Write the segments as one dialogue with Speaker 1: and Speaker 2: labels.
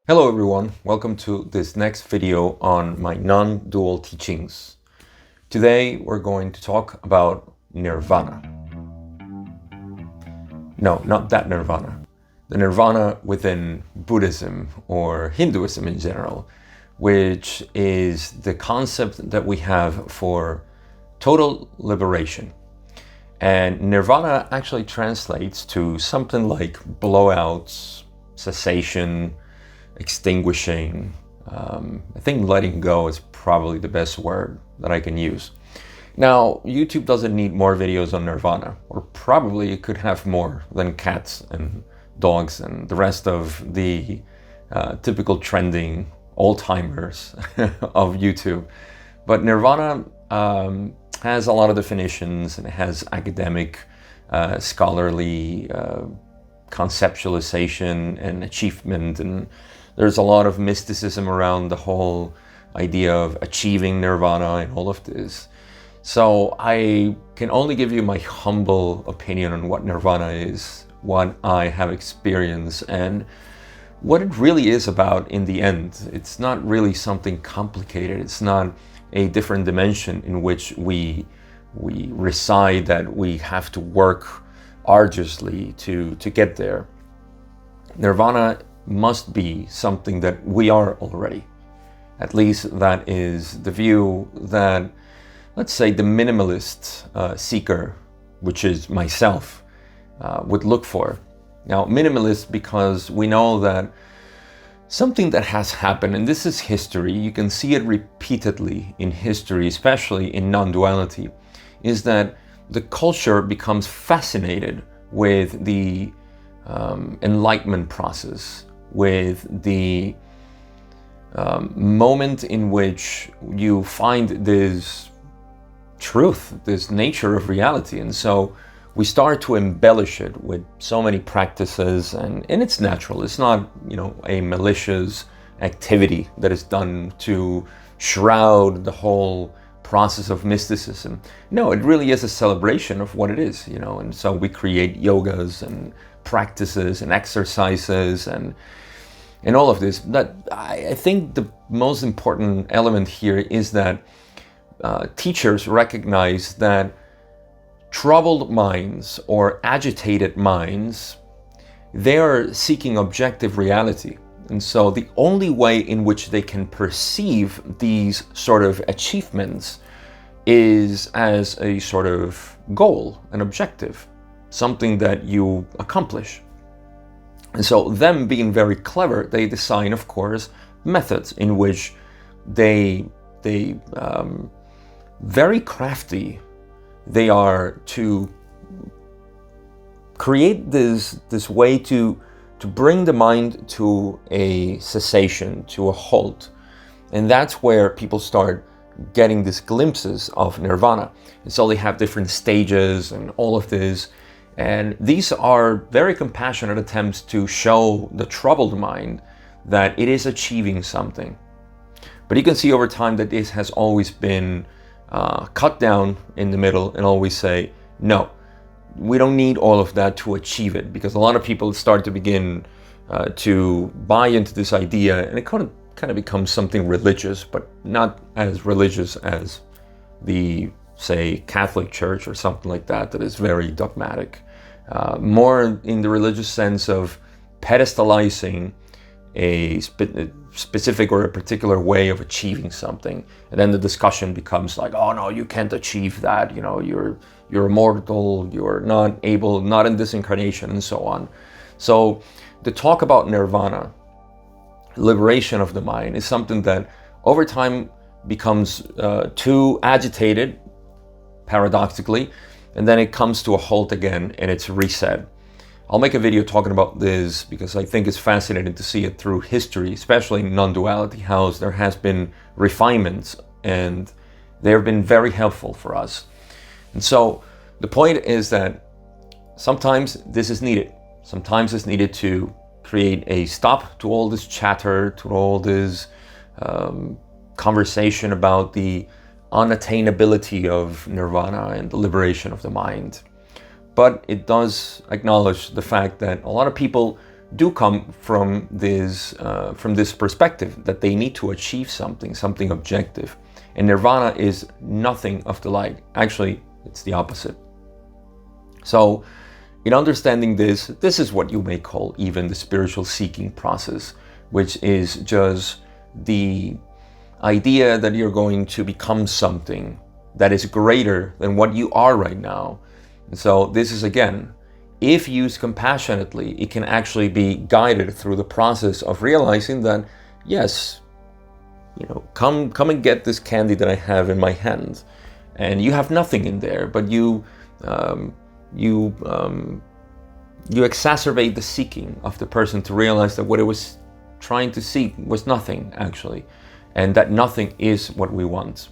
Speaker 1: Hello everyone, welcome to this next video on my non-dual teachings. Today we're going to talk about Nirvana. No, not that Nirvana. The Nirvana within Buddhism or Hinduism in general, which is the concept that we have for total liberation. And Nirvana actually translates to something like blowouts, cessation, extinguishing. I think letting go is probably the best word that I can use. Now, YouTube doesn't need more videos on Nirvana, or probably it could have more than cats and dogs and the rest of the typical trending old-timers of YouTube. But Nirvana has a lot of definitions, and it has academic, scholarly conceptualization and achievement, and there's a lot of mysticism around the whole idea of achieving Nirvana and all of this. So I can only give you my humble opinion on what Nirvana is, what I have experienced, and what it really is about in the end. It's not really something complicated. It's not a different dimension in which we reside, that we have to work arduously to get there. Nirvana must be something that we are already. At least that is the view that, let's say, the minimalist seeker, which is myself, would look for. Now, minimalist because we know that something that has happened, and this is history, you can see it repeatedly in history, especially in non-duality, is that the culture becomes fascinated with the enlightenment process, with the moment in which you find this truth, this nature of reality. And so we start to embellish it with so many practices, and it's natural. It's not, a malicious activity that is done to shroud the whole process of mysticism. No, it really is a celebration of what it is, and so we create yogas and practices and exercises and all of this. That I think the most important element here is that teachers recognize that troubled minds or agitated minds, they are seeking objective reality. And so the only way in which they can perceive these sort of achievements is as a sort of goal, an objective, something that you accomplish. And so them being very clever, they design, of course, methods in which they very crafty they are to create this way to bring the mind to a cessation, to a halt. And that's where people start getting these glimpses of Nirvana. And so they have different stages and all of this. And these are very compassionate attempts to show the troubled mind that it is achieving something. But you can see over time that this has always been cut down in the middle and always say, no, we don't need all of that to achieve it, because a lot of people start to begin to buy into this idea, and it kind of becomes something religious, but not as religious as the, say, Catholic Church or something like that is very dogmatic. More in the religious sense of pedestalizing a specific or a particular way of achieving something, and then the discussion becomes like, oh no, you can't achieve that, you're immortal, you're not in this incarnation, and so on. So the talk about Nirvana, liberation of the mind, is something that over time becomes too agitated, paradoxically, and then it comes to a halt again and it's reset. I'll make a video talking about this because I think it's fascinating to see it through history, especially in non-duality, how there has been refinements and they've been very helpful for us. And so the point is that sometimes this is needed. Sometimes it's needed to create a stop to all this chatter, to all this conversation about the unattainability of Nirvana and the liberation of the mind. But it does acknowledge the fact that a lot of people do come from this perspective that they need to achieve something objective. And Nirvana is nothing of the like. Actually, it's the opposite. So in understanding this is what you may call even the spiritual seeking process, which is just the idea that you're going to become something that is greater than what you are right now. And so this is, again, if used compassionately, it can actually be guided through the process of realizing that, yes, come and get this candy that I have in my hand, and you have nothing in there, but you exacerbate the seeking of the person to realize that what it was trying to seek was nothing, actually, and that nothing is what we want.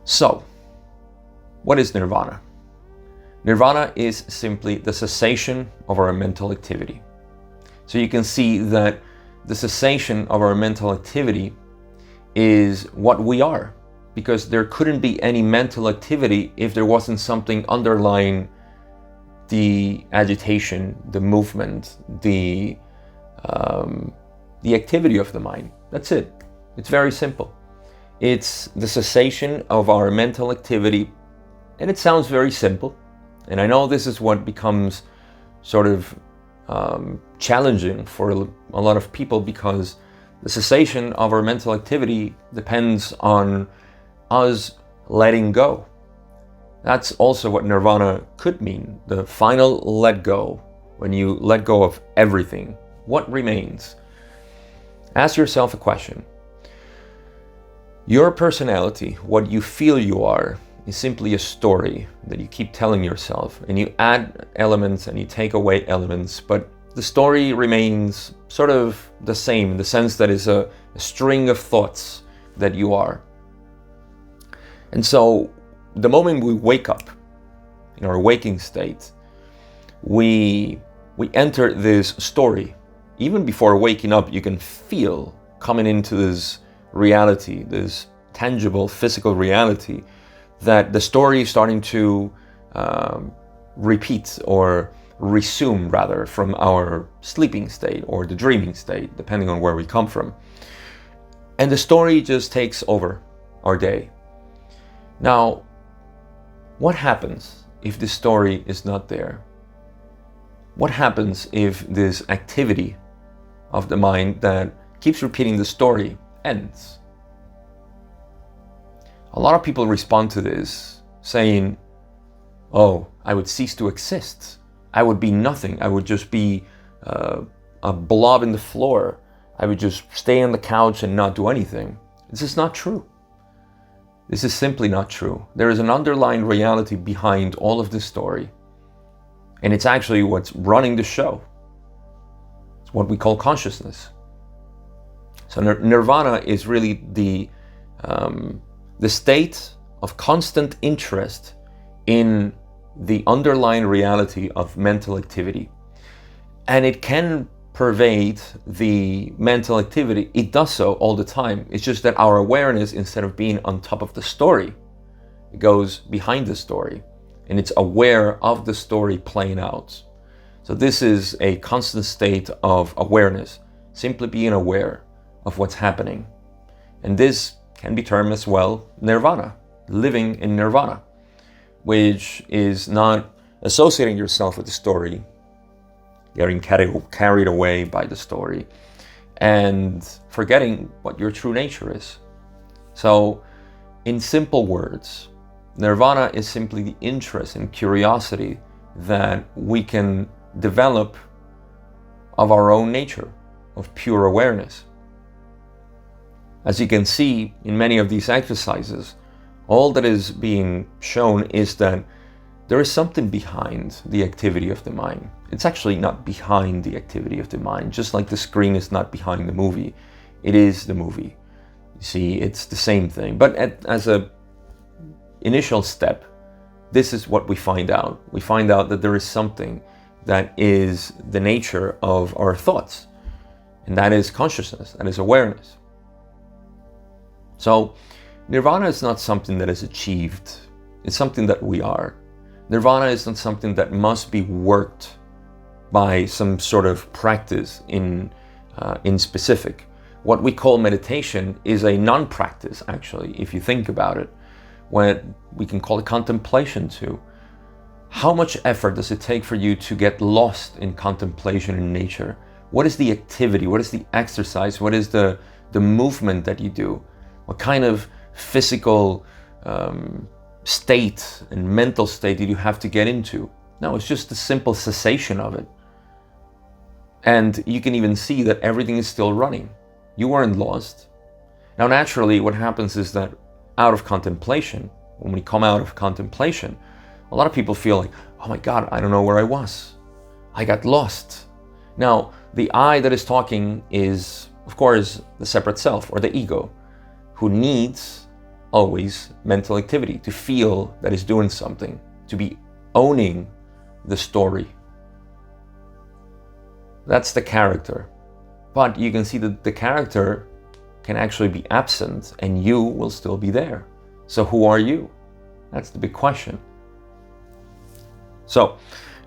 Speaker 1: So, what is Nirvana? Nirvana is simply the cessation of our mental activity. So you can see that the cessation of our mental activity is what we are, because there couldn't be any mental activity if there wasn't something underlying the agitation, the movement, the activity of the mind. That's it. It's very simple. It's the cessation of our mental activity, and it sounds very simple. And I know this is what becomes sort of challenging for a lot of people, because the cessation of our mental activity depends on us letting go. That's also what Nirvana could mean, the final let go. When you let go of everything, what remains? Ask yourself a question. Your personality, what you feel you are, is simply a story that you keep telling yourself, and you add elements and you take away elements, but the story remains sort of the same, in the sense that it's a string of thoughts that you are. And so the moment we wake up, in our waking state, we enter this story. Even before waking up, you can feel coming into this reality, this tangible physical reality, that the story is starting to repeat or resume, rather, from our sleeping state or the dreaming state, depending on where we come from. And the story just takes over our day. Now, what happens if this story is not there? What happens if this activity of the mind that keeps repeating the story ends? A lot of people respond to this saying, oh, I would cease to exist. I would be nothing. I would just be a blob in the floor. I would just stay on the couch and not do anything. This is not true. This is simply not true. There is an underlying reality behind all of this story. And it's actually what's running the show. It's what we call consciousness. So Nirvana is really the state of constant interest in the underlying reality of mental activity. And it can pervade the mental activity. It does so all the time. It's just that our awareness, instead of being on top of the story, it goes behind the story, and it's aware of the story playing out. So this is a constant state of awareness, simply being aware of what's happening. And this can be termed as well Nirvana, living in Nirvana, which is not associating yourself with the story, getting carried away by the story, and forgetting what your true nature is. So, in simple words, Nirvana is simply the interest and curiosity that we can develop of our own nature, of pure awareness. As you can see in many of these exercises, all that is being shown is that there is something behind the activity of the mind. It's actually not behind the activity of the mind, just like the screen is not behind the movie. It is the movie. You see, it's the same thing. But as a initial step, this is what we find out. We find out that there is something that is the nature of our thoughts, and that is consciousness, that is awareness. So, Nirvana is not something that is achieved. It's something that we are. Nirvana is not something that must be worked by some sort of practice in specific. What we call meditation is a non-practice, actually, if you think about it. When we can call it contemplation too. How much effort does it take for you to get lost in contemplation in nature? What is the activity? What is the exercise? What is the movement that you do? What kind of physical state and mental state did you have to get into? No, it's just the simple cessation of it. And you can even see that everything is still running. You weren't lost. Now, naturally, what happens is that out of contemplation, when we come out of contemplation, a lot of people feel like, oh my God, I don't know where I was. I got lost. Now, the I that is talking is, of course, the separate self or the ego, who needs always mental activity to feel that it's doing something, to be owning the story. That's the character. But you can see that the character can actually be absent and you will still be there. So who are you? That's the big question. So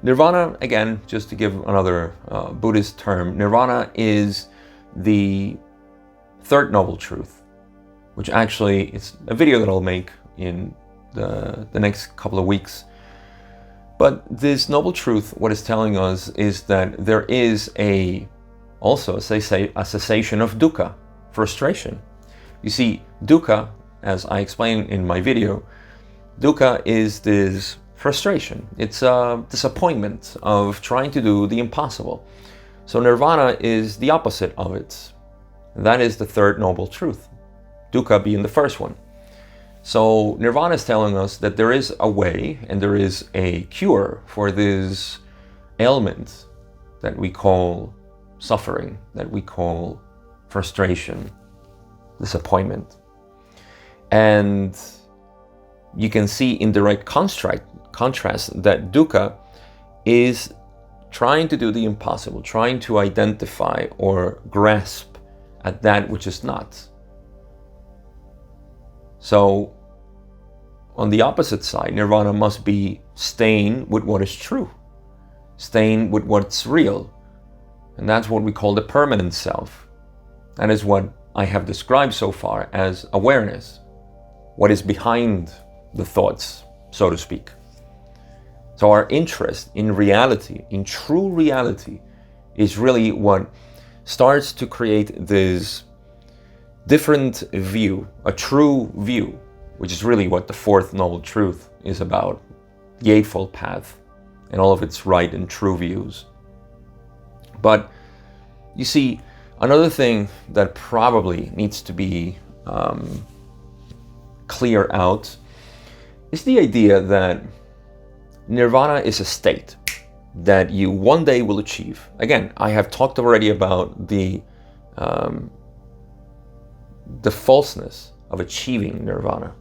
Speaker 1: Nirvana, again, just to give another Buddhist term, Nirvana is the third noble truth, which actually is a video that I'll make in the next couple of weeks. But this noble truth, what it's telling us is that there is also, as they say, a cessation of dukkha, frustration. You see, dukkha, as I explained in my video, dukkha is this frustration. It's a disappointment of trying to do the impossible. So nirvana is the opposite of it. That is the third noble truth, dukkha being the first one. So Nirvana is telling us that there is a way and there is a cure for this ailment that we call suffering, that we call frustration, disappointment. And you can see in direct contrast that dukkha is trying to do the impossible, trying to identify or grasp at that which is not. So on the opposite side, nirvana must be staying with what is true, staying with what's real. And that's what we call the permanent self. That is what I have described so far as awareness, what is behind the thoughts, so to speak. So our interest in reality, in true reality, is really what starts to create this different view, a true view, which is really what the fourth noble truth is about, the Eightfold Path and all of its right and true views. But you see, another thing that probably needs to be clear out is the idea that nirvana is a state that you one day will achieve. An, I have talked already about the falseness of achieving nirvana.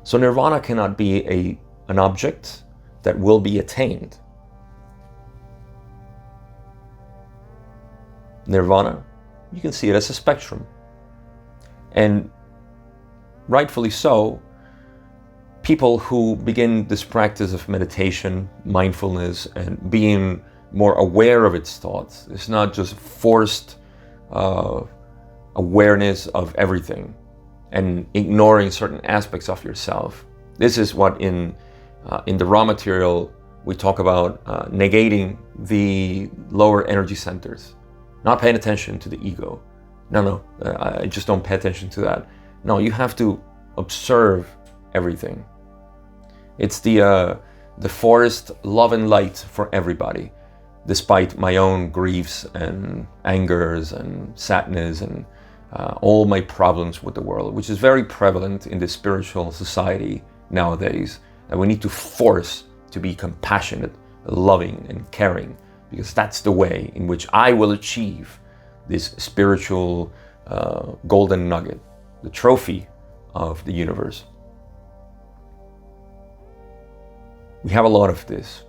Speaker 1: So nirvana cannot be an object that will be attained. Nirvana, you can see it as a spectrum. And rightfully so, people who begin this practice of meditation, mindfulness, and being more aware of its thoughts, it's not just forced awareness of everything and ignoring certain aspects of yourself. This is what in the raw material we talk about negating the lower energy centers, not paying attention to the ego. No, I just don't pay attention to that. No, you have to observe everything. It's the forest love and light for everybody, despite my own griefs and angers and sadness and all my problems with the world, which is very prevalent in the spiritual society nowadays, that we need to force to be compassionate, loving, and caring, because that's the way in which I will achieve this spiritual golden nugget, the trophy of the universe. We have a lot of this,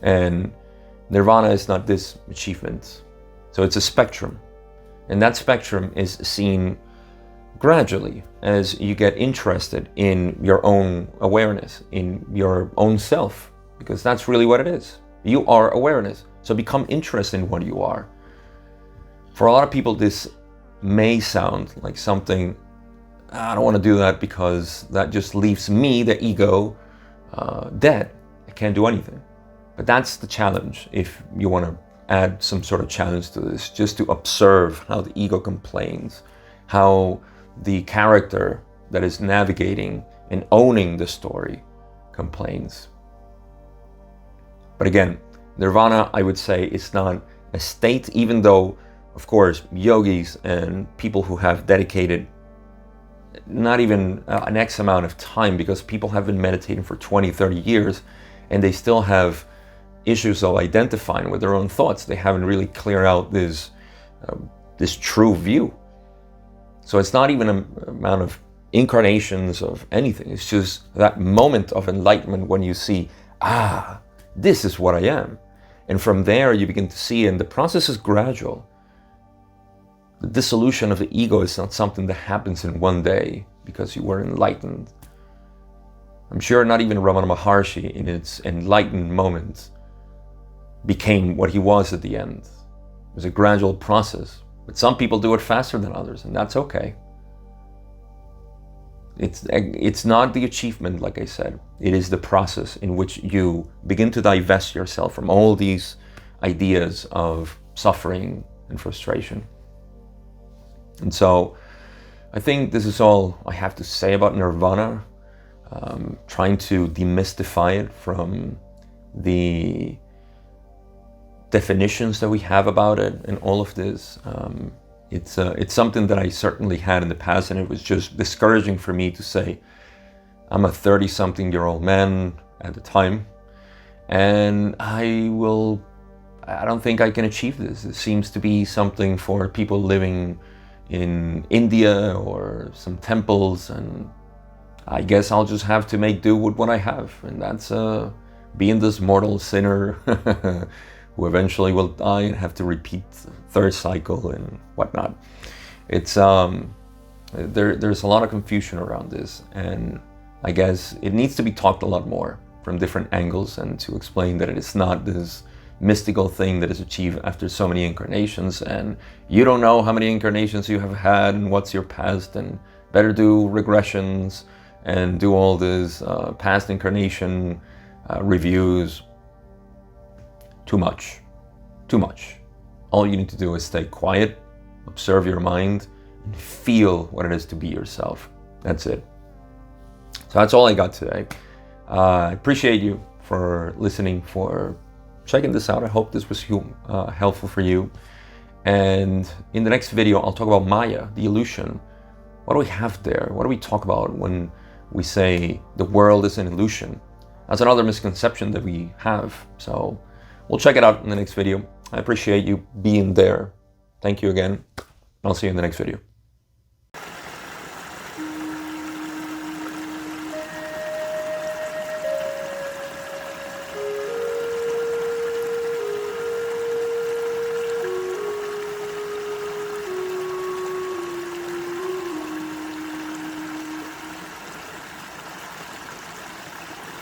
Speaker 1: and nirvana is not this achievement. So it's a spectrum, and that spectrum is seen gradually as you get interested in your own awareness, in your own self, because that's really what it is. You are awareness. So become interested in what you are. For a lot of people, this may sound like something, I don't want to do that because that just leaves me, the ego, dead. I can't do anything. But that's the challenge. If you want to add some sort of challenge to this, just to observe how the ego complains, how the character that is navigating and owning the story complains. But again, Nirvana, I would say, is not a state, even though, of course, yogis and people who have dedicated not even an X amount of time, because people have been meditating for 20, 30 years, and they still have issues of identifying with their own thoughts. They haven't really cleared out this true view. So it's not even an amount of incarnations of anything. It's just that moment of enlightenment when you see, this is what I am. And from there you begin to see, and the process is gradual. The dissolution of the ego is not something that happens in one day because you were enlightened. I'm sure not even Ramana Maharshi in its enlightened moment became what he was at the end. It was a gradual process. But some people do it faster than others, and that's okay. It's not the achievement, like I said. It is the process in which you begin to divest yourself from all these ideas of suffering and frustration. And so I think this is all I have to say about Nirvana. Trying to demystify it from the definitions that we have about it and all of this. It's something that I certainly had in the past, and it was just discouraging for me to say, I'm a 30-something-year-old man at the time, and I don't think I can achieve this. It seems to be something for people living in India or some temples, and I guess I'll just have to make do with what I have, and that's being this mortal sinner who eventually will die and have to repeat the third cycle and whatnot. It's there's a lot of confusion around this, and I guess it needs to be talked a lot more from different angles, and to explain that it is not this mystical thing that is achieved after so many incarnations, and you don't know how many incarnations you have had and what's your past, and better do regressions and do all this past incarnation reviews. Too much. All you need to do is stay quiet, observe your mind, and feel what it is to be yourself. That's it. So that's all I got today. I appreciate you for listening, for checking this out. I hope this was helpful for you. And in the next video, I'll talk about Maya, the illusion. What do we have there? What do we talk about when we say the world is an illusion? That's another misconception that we have. So we'll check it out in the next video. I appreciate you being there. Thank you again. I'll see you in the next video.